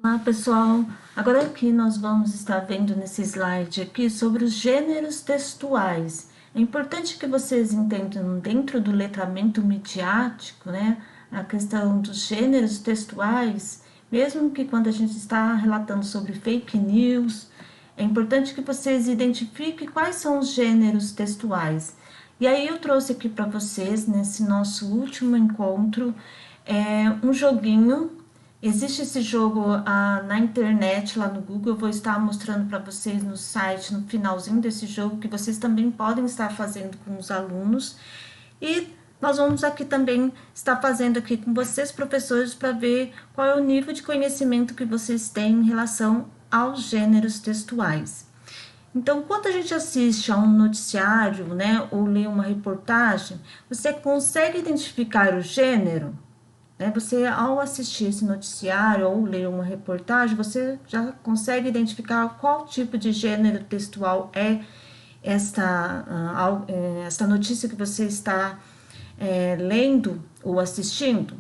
Olá pessoal, agora aqui nós vamos estar vendo nesse slide aqui sobre os gêneros textuais. É importante que vocês entendam dentro do letramento midiático, né, a questão dos gêneros textuais, mesmo que quando a gente está relatando sobre fake news, é importante que vocês identifiquem quais são os gêneros textuais. E aí eu trouxe aqui para vocês, nesse nosso último encontro, um joguinho. Existe esse jogo na internet, lá no Google. Eu vou estar mostrando para vocês no site, no finalzinho desse jogo, que vocês também podem estar fazendo com os alunos. E nós vamos aqui também estar fazendo aqui com vocês, professores, para ver qual é o nível de conhecimento que vocês têm em relação aos gêneros textuais. Então, quando a gente assiste a um noticiário, né, ou lê uma reportagem, você consegue identificar o gênero? Você, ao assistir esse noticiário ou ler uma reportagem, você já consegue identificar qual tipo de gênero textual é esta notícia que você está lendo ou assistindo?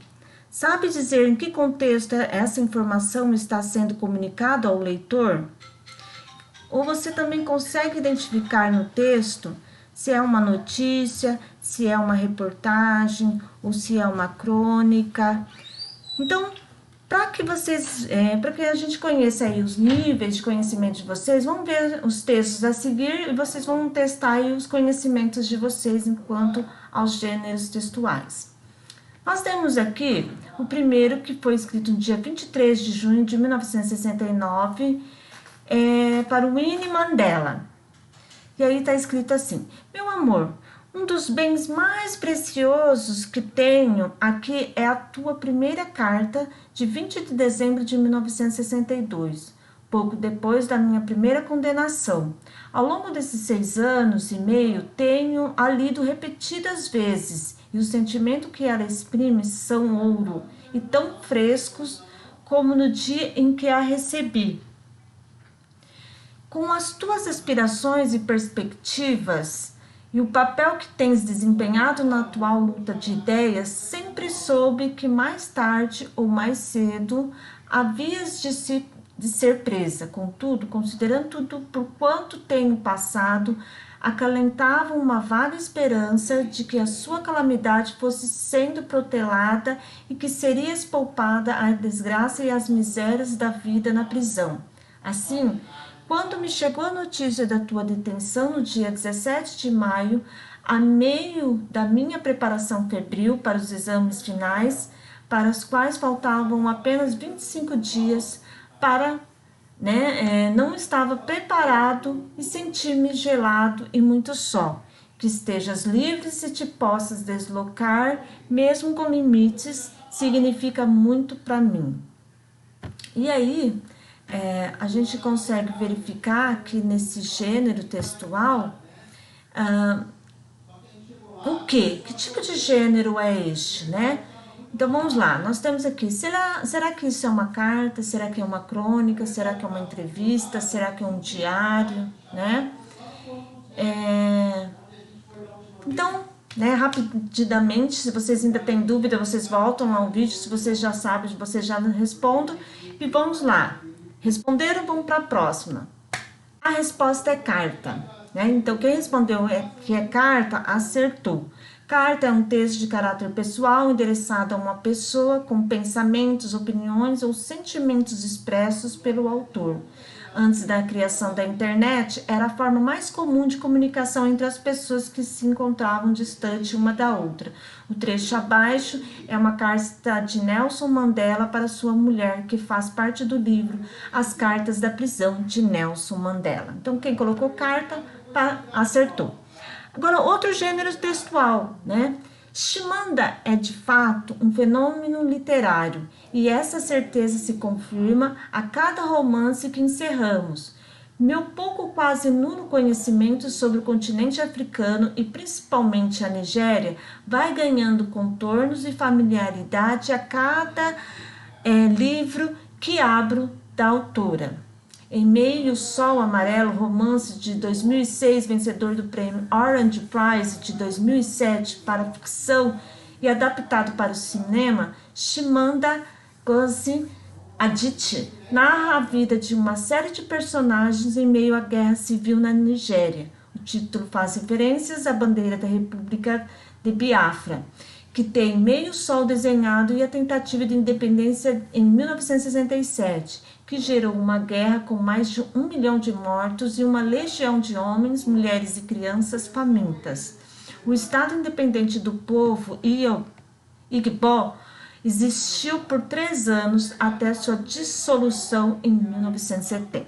Sabe dizer em que contexto essa informação está sendo comunicada ao leitor? Ou você também consegue identificar no texto se é uma notícia, se é uma reportagem ou se é uma crônica. Então, para que a gente conheça aí os níveis de conhecimento de vocês, vamos ver os textos a seguir e vocês vão testar aí os conhecimentos de vocês enquanto aos gêneros textuais. Nós temos aqui o primeiro, que foi escrito no dia 23 de junho de 1969, para o Winnie Mandela. E aí está escrito assim: meu amor, um dos bens mais preciosos que tenho aqui é a tua primeira carta de 20 de dezembro de 1962, pouco depois da minha primeira condenação. Ao longo desses 6 anos e meio, tenho a lido repetidas vezes, e o sentimento que ela exprime são ouro, e tão frescos como no dia em que a recebi. Com as tuas aspirações e perspectivas e o papel que tens desempenhado na atual luta de ideias, sempre soube que mais tarde ou mais cedo havias de ser presa. Contudo, considerando tudo por quanto tenho passado, acalentava uma vaga esperança de que a sua calamidade fosse sendo protelada e que serias poupada à desgraça e às misérias da vida na prisão. Assim, quando me chegou a notícia da tua detenção no dia 17 de maio, a meio da minha preparação febril para os exames finais, para os quais faltavam apenas 25 dias não estava preparado e senti-me gelado e muito só. Que estejas livre e te possas deslocar, mesmo com limites, significa muito para mim. E aí, a gente consegue verificar que nesse gênero textual, que tipo de gênero é este, né? Então vamos lá, nós temos aqui, será que isso é uma carta, será que é uma crônica, será que é uma entrevista, será que é um diário, né? Então, rapidamente, se vocês ainda têm dúvida, vocês voltam ao vídeo, se vocês já sabem, vocês já respondem, e vamos lá. Responderam, vamos para a próxima. A resposta é carta, né? Então, quem respondeu que é carta, acertou. Carta é um texto de caráter pessoal endereçado a uma pessoa com pensamentos, opiniões ou sentimentos expressos pelo autor. Antes da criação da internet, era a forma mais comum de comunicação entre as pessoas que se encontravam distante uma da outra. O trecho abaixo é uma carta de Nelson Mandela para sua mulher, que faz parte do livro As Cartas da Prisão, de Nelson Mandela. Então, quem colocou carta, acertou. Agora, outro gênero textual, né? Shimanda é de fato um fenômeno literário e essa certeza se confirma a cada romance que encerramos. Meu pouco quase nulo conhecimento sobre o continente africano e principalmente a Nigéria vai ganhando contornos e familiaridade a cada livro que abro da autora. Em Meio Sol Amarelo, romance de 2006, vencedor do prêmio Orange Prize de 2007 para ficção e adaptado para o cinema, Chimamanda Ngozi Aditi narra a vida de uma série de personagens em meio à guerra civil na Nigéria. O título faz referências à bandeira da República de Biafra, que tem meio sol desenhado, e a tentativa de independência em 1967, que gerou uma guerra com mais de 1 milhão de mortos e uma legião de homens, mulheres e crianças famintas. O Estado Independente do Povo, Igbo, existiu por 3 anos até sua dissolução em 1970.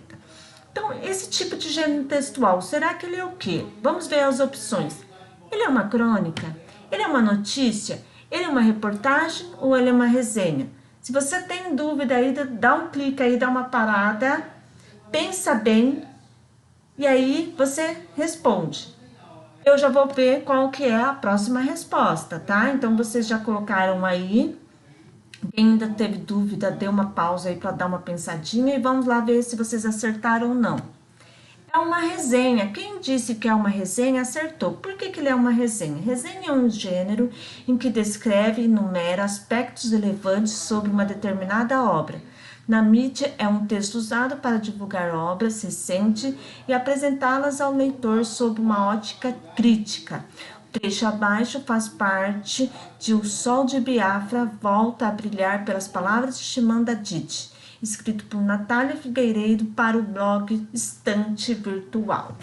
Então, esse tipo de gênero textual, será que ele é o quê? Vamos ver as opções. Ele é uma crônica? Ele é uma notícia? Ele é uma reportagem ou ele é uma resenha? Se você tem dúvida aí, dá um clique aí, dá uma parada, pensa bem e aí você responde. Eu já vou ver qual que é a próxima resposta, tá? Então, vocês já colocaram aí. Quem ainda teve dúvida, dê uma pausa aí para dar uma pensadinha e vamos lá ver se vocês acertaram ou não. É uma resenha. Quem disse que é uma resenha acertou. Por que ele é uma resenha? Resenha é um gênero em que descreve e enumera aspectos relevantes sobre uma determinada obra. Na mídia, é um texto usado para divulgar obras recentes e apresentá-las ao leitor sob uma ótica crítica. O trecho abaixo faz parte de O Sol de Biafra Volta a Brilhar pelas palavras de Chimamanda Adichie, escrito por Natália Figueiredo para o blog Estante Virtual.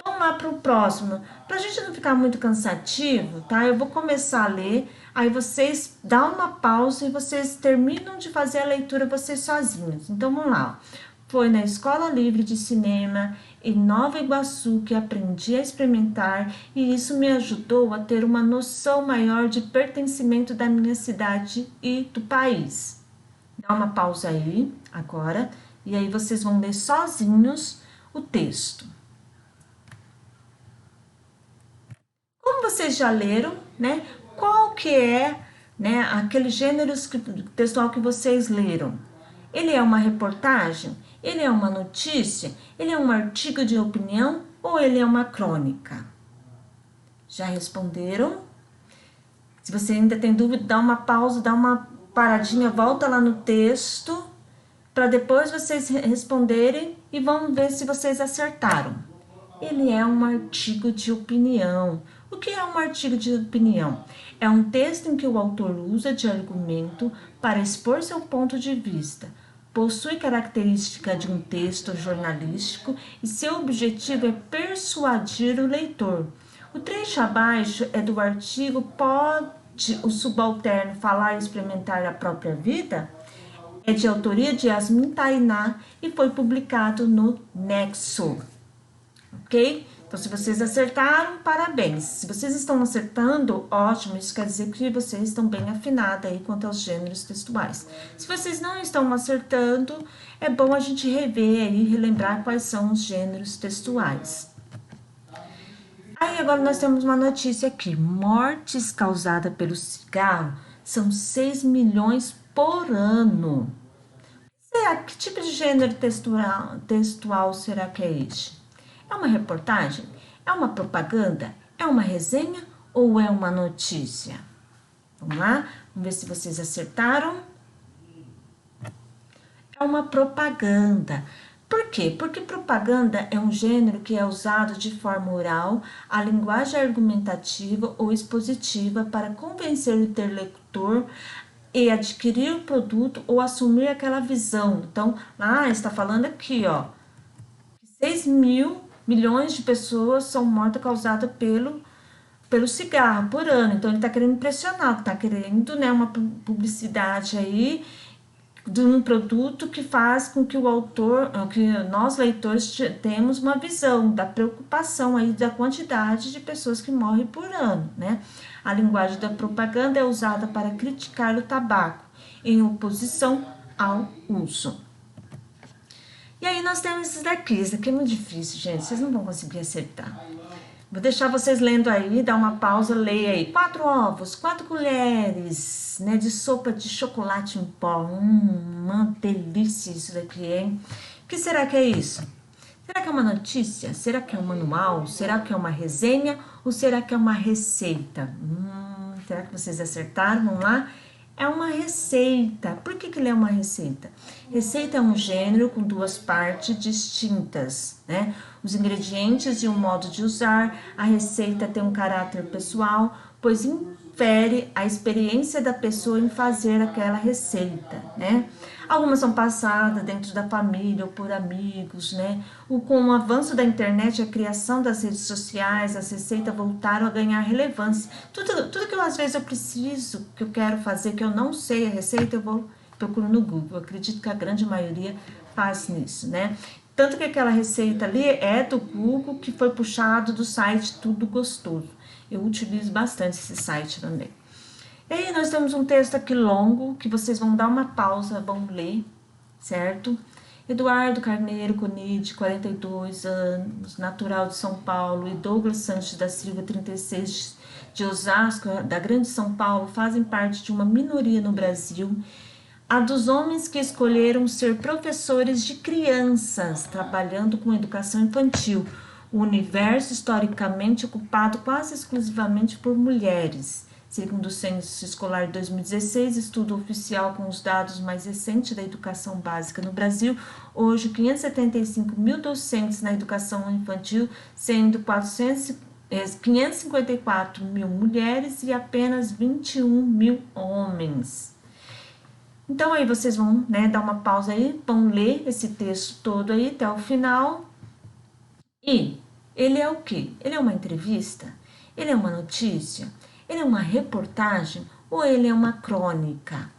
Vamos lá para o próximo. Para a gente não ficar muito cansativo, tá? Eu vou começar a ler, aí vocês dão uma pausa e vocês terminam de fazer a leitura vocês sozinhos. Então, vamos lá. Foi na Escola Livre de Cinema em Nova Iguaçu que aprendi a experimentar, e isso me ajudou a ter uma noção maior de pertencimento da minha cidade e do país. Dá uma pausa aí, agora, e aí vocês vão ler sozinhos o texto. Como vocês já leram, né? Qual que é, né, aquele gênero textual que vocês leram? Ele é uma reportagem? Ele é uma notícia? Ele é um artigo de opinião? Ou ele é uma crônica? Já responderam? Se você ainda tem dúvida, dá uma pausa, dá uma paradinha, volta lá no texto, para depois vocês responderem e vamos ver se vocês acertaram. Ele é um artigo de opinião. O que é um artigo de opinião? É um texto em que o autor usa de argumento para expor seu ponto de vista. Possui característica de um texto jornalístico e seu objetivo é persuadir o leitor. O trecho abaixo é do artigo Pode o Subalterno Falar e Experimentar a Própria Vida? É de autoria de Yasmin Tainá e foi publicado no Nexo. Ok? Então, se vocês acertaram, parabéns. Se vocês estão acertando, ótimo. Isso quer dizer que vocês estão bem afinados aí quanto aos gêneros textuais. Se vocês não estão acertando, é bom a gente rever aí, relembrar quais são os gêneros textuais. Aí, agora nós temos uma notícia aqui. Mortes causadas pelo cigarro são 6 milhões por ano. Que tipo de gênero textual será que é este? É uma reportagem? É uma propaganda? É uma resenha ou é uma notícia? Vamos lá? Vamos ver se vocês acertaram. É uma propaganda. Por quê? Porque propaganda é um gênero que é usado de forma oral, a linguagem argumentativa ou expositiva para convencer o interlocutor e adquirir o produto ou assumir aquela visão. Então, está falando aqui, ó, 6 milhões de pessoas são mortas causadas pelo cigarro por ano. Então, ele está querendo impressionar, está querendo, né, uma publicidade aí de um produto que faz com que o autor, que nós leitores temos uma visão da preocupação aí da quantidade de pessoas que morrem por ano, né? A linguagem da propaganda é usada para criticar o tabaco, em oposição ao uso. E aí nós temos esse daqui é muito difícil, gente, vocês não vão conseguir acertar. Vou deixar vocês lendo aí, dá uma pausa, leia aí. 4 ovos, 4 colheres, né, de sopa de chocolate em pó. Uma delícia isso daqui, hein? O que será que é isso? Será que é uma notícia? Será que é um manual? Será que é uma resenha? Ou será que é uma receita? Será que vocês acertaram? Vamos lá? É uma receita. Por que ele é uma receita? Receita é um gênero com duas partes distintas, né? Os ingredientes e o modo de usar. A receita tem um caráter pessoal, pois infere a experiência da pessoa em fazer aquela receita, né? Algumas são passadas dentro da família ou por amigos, né? Com o avanço da internet e a criação das redes sociais, as receitas voltaram a ganhar relevância. Tudo que às vezes eu preciso, que eu quero fazer, que eu não sei a receita, eu vou procuro no Google. Eu acredito que a grande maioria faz nisso, né? Tanto que aquela receita ali é do Google, que foi puxado do site Tudo Gostoso. Eu utilizo bastante esse site também. E aí nós temos um texto aqui longo, que vocês vão dar uma pausa, vão ler, certo? Eduardo Carneiro Conide, 42 anos, natural de São Paulo, e Douglas Santos da Silva, 36, de Osasco, da Grande São Paulo, fazem parte de uma minoria no Brasil, a dos homens que escolheram ser professores de crianças, trabalhando com educação infantil, o universo historicamente ocupado quase exclusivamente por mulheres. Segundo o Censo Escolar de 2016, estudo oficial com os dados mais recentes da educação básica no Brasil, hoje 575 mil docentes na educação infantil, sendo 554 mil mulheres e apenas 21 mil homens. Então aí vocês vão, né, dar uma pausa aí, vão ler esse texto todo aí até o final. E ele é o quê? Ele é uma entrevista? Ele é uma notícia? Ele é uma reportagem ou ele é uma crônica?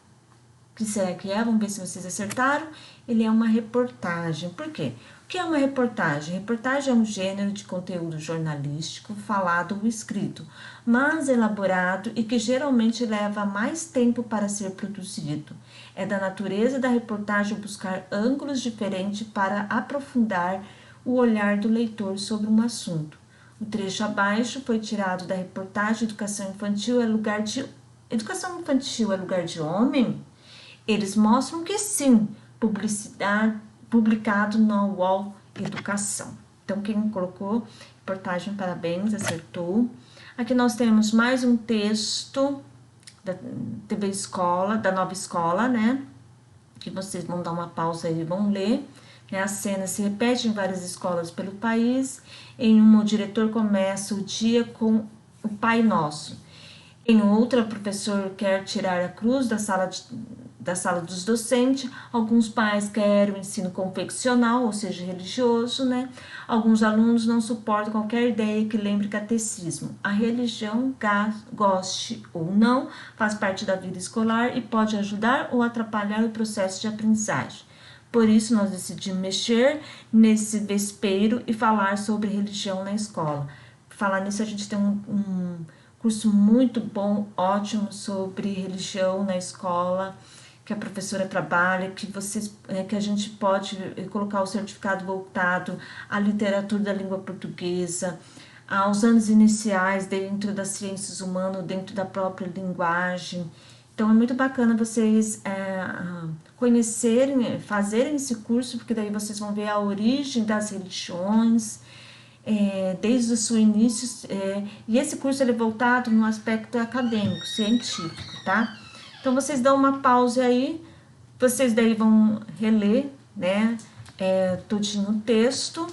O que será que é? Vamos ver se vocês acertaram. Ele é uma reportagem. Por quê? O que é uma reportagem? Reportagem é um gênero de conteúdo jornalístico, falado ou escrito, mas elaborado e que geralmente leva mais tempo para ser produzido. É da natureza da reportagem buscar ângulos diferentes para aprofundar o olhar do leitor sobre um assunto. O trecho abaixo foi tirado da reportagem Educação Infantil é lugar de... Educação Infantil é lugar de homem? Eles mostram que sim, publicidade, publicado na UOL Educação. Então, quem colocou reportagem, parabéns, acertou. Aqui nós temos mais um texto da TV Escola, da Nova Escola, né? Que vocês vão dar uma pausa aí e vão ler. A cena se repete em várias escolas pelo país. Em uma, o diretor começa o dia com o Pai Nosso. Em outra, o professor quer tirar a cruz da sala dos docentes. Alguns pais querem o ensino confessional, ou seja, religioso, né? Alguns alunos não suportam qualquer ideia que lembre catecismo. A religião, goste ou não, faz parte da vida escolar e pode ajudar ou atrapalhar o processo de aprendizagem. Por isso, nós decidimos mexer nesse vespeiro e falar sobre religião na escola. Por falar nisso, a gente tem um curso muito bom, ótimo, sobre religião na escola, que a professora trabalha, que a gente pode colocar o certificado voltado à literatura da língua portuguesa, aos anos iniciais dentro das ciências humanas, dentro da própria linguagem. Então, é muito bacana vocês conhecerem, fazerem esse curso, porque daí vocês vão ver a origem das religiões, desde o seu início, e esse curso ele é voltado no aspecto acadêmico, científico, tá? Então, vocês dão uma pausa aí, vocês daí vão reler, né, todinho o texto,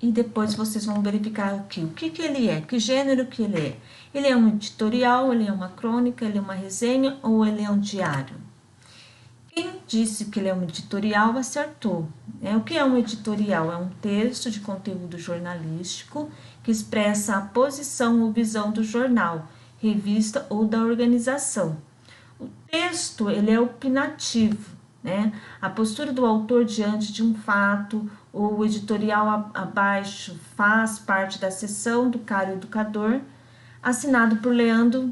e depois vocês vão verificar aqui, o que ele é, que gênero que ele é. Ele é um editorial, ele é uma crônica, ele é uma resenha ou ele é um diário? Quem disse que ele é um editorial acertou. O que é um editorial? É um texto de conteúdo jornalístico que expressa a posição ou visão do jornal, revista ou da organização. O texto ele é opinativo, né? A postura do autor diante de um fato ou o editorial abaixo faz parte da seção do Caro Educador, assinado por Leandro,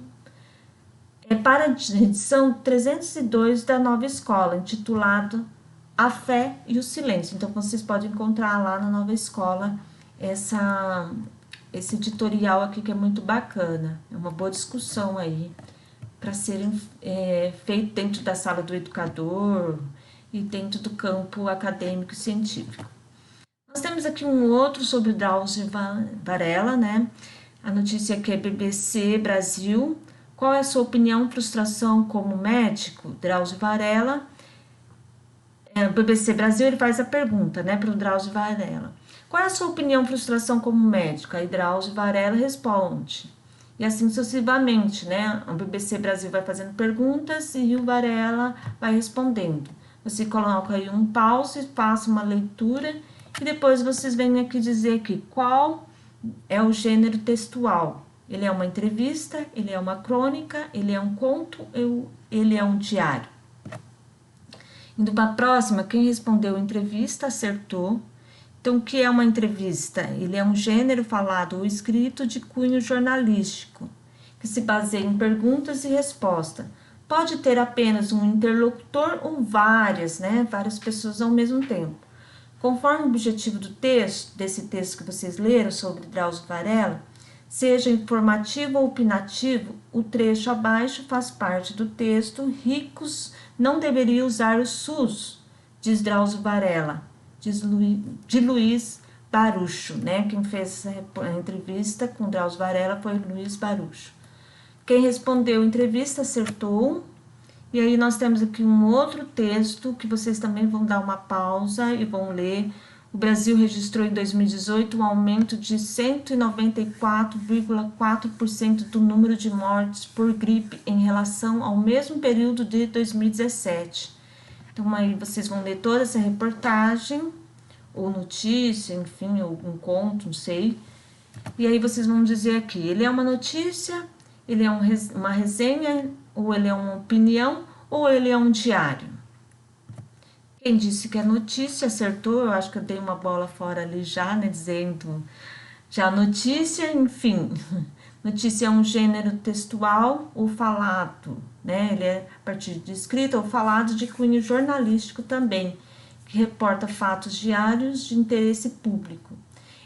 para a edição 302 da Nova Escola, intitulado A Fé e o Silêncio. Então, vocês podem encontrar lá na Nova Escola esse editorial aqui que é muito bacana. É uma boa discussão aí para serem feito dentro da sala do educador e dentro do campo acadêmico e científico. Nós temos aqui um outro sobre Drauzio Varela, né? A notícia aqui é BBC Brasil, Qual é a sua opinião, frustração como médico? Drauzio Varela. O BBC Brasil ele faz a pergunta, né, para o Drauzio Varela. Qual é a sua opinião, frustração como médico? Aí Drauzio Varela responde. E assim sucessivamente, né? O BBC Brasil vai fazendo perguntas e o Varela vai respondendo. Você coloca aí um pause, faça uma leitura e depois vocês vêm aqui dizer aqui qual é o gênero textual. Ele é uma entrevista, ele é uma crônica, ele é um conto, ele é um diário. Indo para a próxima, quem respondeu entrevista acertou. Então, o que é uma entrevista? Ele é um gênero falado ou escrito de cunho jornalístico, que se baseia em perguntas e respostas. Pode ter apenas um interlocutor ou várias, né? Várias pessoas ao mesmo tempo. Conforme o objetivo do texto, desse texto que vocês leram sobre Drauzio Varela, seja informativo ou opinativo, o trecho abaixo faz parte do texto. Ricos não deveriam usar o SUS, diz Drauzio Varela, de Luiz Barucho, né? Quem fez essa entrevista com Drauzio Varela foi Luiz Barucho. Quem respondeu a entrevista acertou. E aí nós temos aqui um outro texto que vocês também vão dar uma pausa e vão ler. O Brasil registrou em 2018 um aumento de 194,4% do número de mortes por gripe em relação ao mesmo período de 2017. Então aí vocês vão ler toda essa reportagem, ou notícia, enfim, ou um conto, não sei. E aí vocês vão dizer aqui, ele é uma notícia, ele é uma resenha, ou ele é uma opinião, ou ele é um diário. Quem disse que é notícia acertou, eu acho que eu dei uma bola fora ali já, né, dizendo já notícia, enfim. Notícia é um gênero textual ou falado, né? Ele é a partir de escrita ou falado de cunho jornalístico também, que reporta fatos diários de interesse público.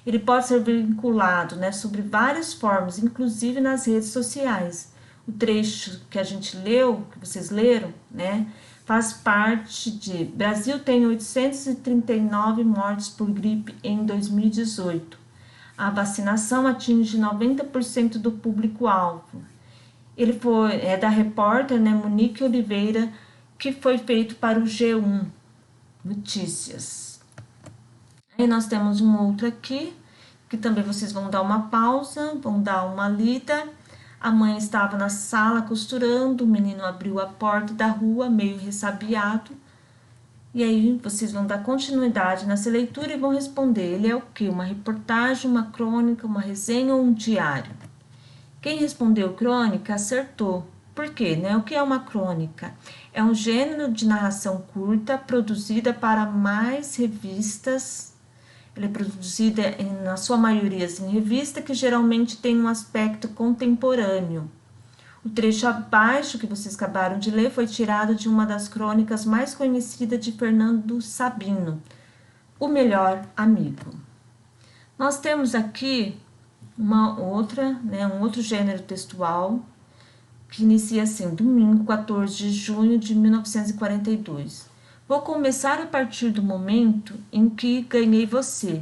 Ele pode ser vinculado, né, sobre várias formas, inclusive nas redes sociais. O trecho que a gente leu, que vocês leram, né, faz parte de Brasil tem 839 mortes por gripe em 2018. A vacinação atinge 90% do público-alvo. Ele é da repórter, né, Monique Oliveira, que foi feito para o G1 Notícias. Aí nós temos um outro aqui, que também vocês vão dar uma pausa, vão dar uma lida. A mãe estava na sala costurando, o menino abriu a porta da rua, meio ressabiado. E aí vocês vão dar continuidade nessa leitura e vão responder. Ele é o quê? Uma reportagem, uma crônica, uma resenha ou um diário? Quem respondeu crônica acertou. Por quê? Né? O que é uma crônica? É um gênero de narração curta produzida para mais revistas. Ela é produzida, na sua maioria, em revista, que geralmente tem um aspecto contemporâneo. O trecho abaixo que vocês acabaram de ler foi tirado de uma das crônicas mais conhecidas de Fernando Sabino, O Melhor Amigo. Nós temos aqui uma outra, né, um outro gênero textual que inicia assim, domingo 14 de junho de 1942. Vou começar a partir do momento em que ganhei você,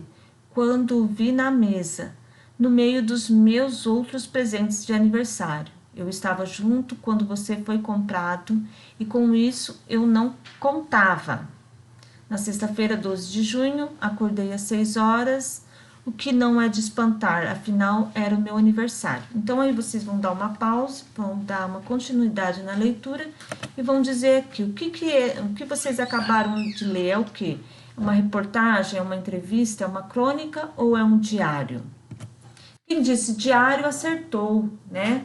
quando o vi na mesa, no meio dos meus outros presentes de aniversário. Eu estava junto quando você foi comprado e com isso eu não contava. Na sexta-feira, 12 de junho, acordei às 6 horas, o que não é de espantar, afinal era o meu aniversário. Então aí vocês vão dar uma pausa, vão dar uma continuidade na leitura e vão dizer aqui o que vocês acabaram de ler é o que? É uma reportagem, é uma entrevista, é uma crônica ou é um diário? Quem disse diário acertou, né?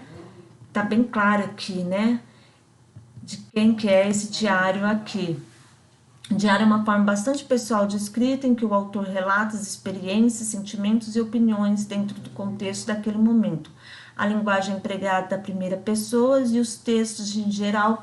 Tá bem claro aqui, né? De quem que é esse diário aqui. O diário é uma forma bastante pessoal de escrita em que o autor relata as experiências, sentimentos e opiniões dentro do contexto daquele momento. A linguagem empregada da primeira pessoa e os textos em geral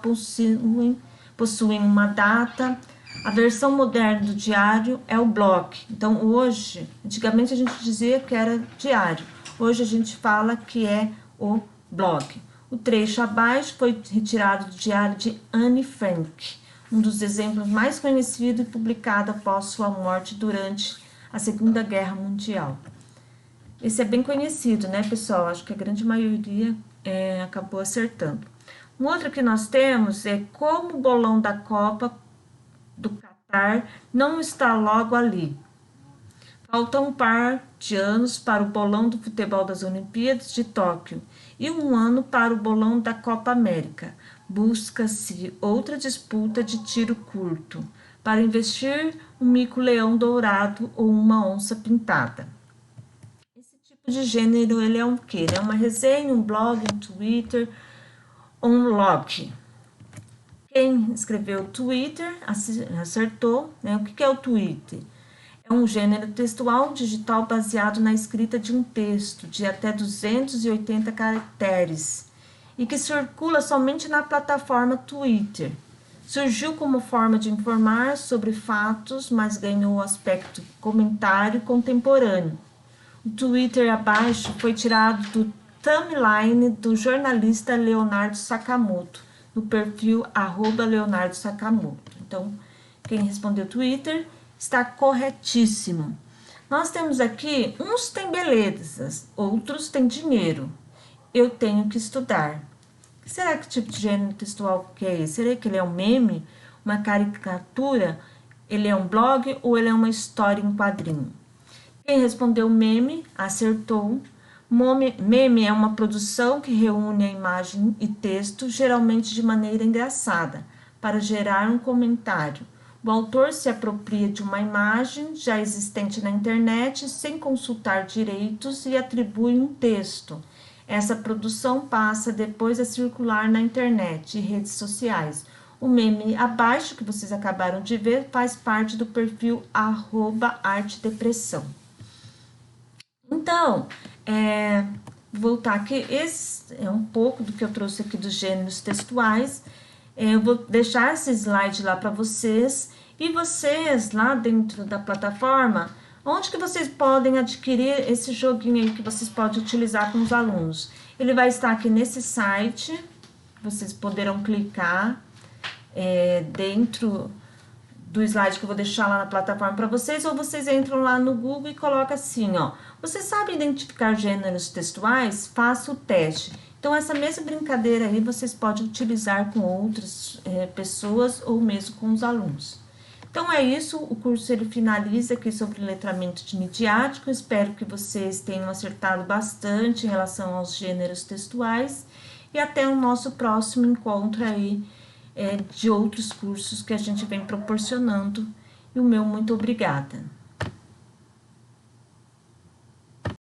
possuem uma data. A versão moderna do diário é o blog. Então hoje, antigamente a gente dizia que era diário. Hoje a gente fala que é o blog. O trecho abaixo foi retirado do diário de Anne Frank, um dos exemplos mais conhecidos e publicado após sua morte durante a Segunda Guerra Mundial. Esse é bem conhecido, né, pessoal? Acho que a grande maioria acabou acertando. Um outro que nós temos é como o bolão da Copa do Catar não está logo ali. Falta um par de anos para o bolão do futebol das Olimpíadas de Tóquio e um ano para o bolão da Copa América. Busca-se outra disputa de tiro curto para investir um mico-leão dourado ou uma onça pintada. Esse tipo de gênero ele é um quê? Ele é uma resenha, um blog, um Twitter, um log. Quem escreveu Twitter acertou, né? O que é o Twitter? É um gênero textual digital baseado na escrita de um texto de até 280 caracteres e que circula somente na plataforma Twitter. Surgiu como forma de informar sobre fatos, mas ganhou o aspecto comentário contemporâneo. O Twitter abaixo foi tirado do timeline do jornalista Leonardo Sakamoto, no perfil @Leonardo Sakamoto. Então, quem respondeu Twitter está corretíssimo. Nós temos aqui, uns têm belezas, outros têm dinheiro. Eu tenho que estudar. Será que tipo de gênero textual que é esse? Será que ele é um meme, uma caricatura? Ele é um blog ou ele é uma história em quadrinho? Quem respondeu meme, acertou. Meme é uma produção que reúne a imagem e texto, geralmente de maneira engraçada, para gerar um comentário. O autor se apropria de uma imagem já existente na internet sem consultar direitos e atribui um texto. Essa produção passa depois a circular na internet e redes sociais. O meme abaixo, que vocês acabaram de ver, faz parte do perfil @artedepressão. Então, voltar aqui, esse é um pouco do que eu trouxe aqui dos gêneros textuais. Eu vou deixar esse slide lá para vocês e vocês lá dentro da plataforma, onde que vocês podem adquirir esse joguinho aí que vocês podem utilizar com os alunos. Ele vai estar aqui nesse site, vocês poderão clicar dentro do slide que eu vou deixar lá na plataforma para vocês, ou vocês entram lá no Google e colocam assim, ó. Você sabe identificar gêneros textuais? Faça o teste. Então, essa mesma brincadeira aí vocês podem utilizar com outras pessoas ou mesmo com os alunos. Então, é isso. O curso ele finaliza aqui sobre letramento midiático. Espero que vocês tenham acertado bastante em relação aos gêneros textuais. E até o nosso próximo encontro aí de outros cursos que a gente vem proporcionando. E o meu muito obrigada.